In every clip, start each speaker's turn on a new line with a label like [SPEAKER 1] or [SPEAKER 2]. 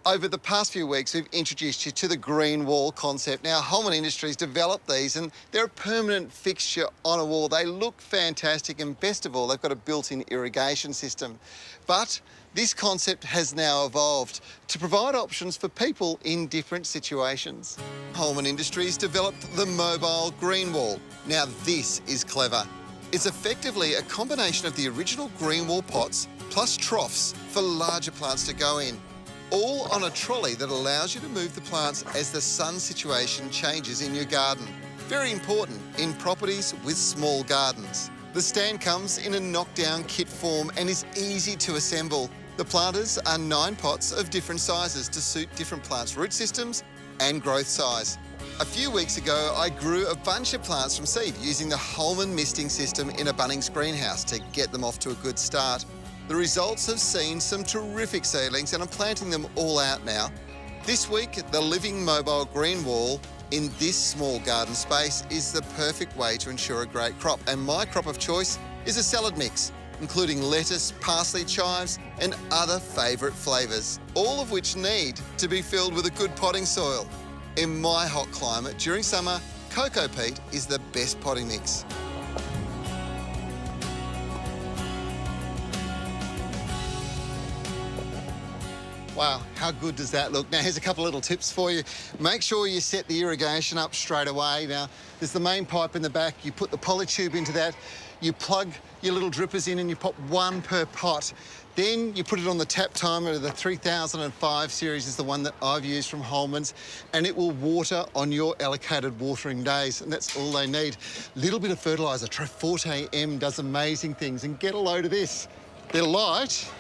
[SPEAKER 1] Over the past few weeks, we've introduced you to the GreenWall concept. Now, Holman Industries developed these and they're a permanent fixture on a wall. They look fantastic and best of all, they've got a built-in irrigation system. But this concept has now evolved to provide options for people in different situations. Holman Industries developed the mobile GreenWall. Now, this is clever. It's effectively a combination of the original GreenWall pots plus troughs for larger plants to go in, all on a trolley that allows you to move the plants as the sun situation changes in your garden. Very important in properties with small gardens. The stand comes in a knockdown kit form and is easy to assemble. The planters are 9 pots of different sizes to suit different plants' root systems and growth size. A few weeks ago, I grew a bunch of plants from seed using the Holman misting system in a Bunnings greenhouse to get them off to a good start. The results have seen some terrific seedlings and I'm planting them all out now. This week, the living mobile GreenWall in this small garden space is the perfect way to ensure a great crop. And my crop of choice is a salad mix, including lettuce, parsley, chives, and other favourite flavours, all of which need to be filled with a good potting soil. In my hot climate, during summer, cocoa peat is the best potting mix. Wow, how good does that look? Now, here's a couple of little tips for you. Make sure you set the irrigation up straight away. Now, there's the main pipe in the back. You put the poly tube into that. You plug your little drippers in and you pop 1 per pot. Then you put it on the tap timer. The 3005 series is the one that I've used from Holman's, and it will water on your allocated watering days, and that's all they need. Little bit of fertiliser. Triforte M does amazing things, and get a load of this. They're light,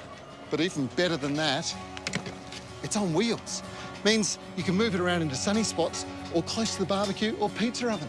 [SPEAKER 1] but even better than that, it's on wheels. Means you can move it around into sunny spots or close to the barbecue or pizza oven.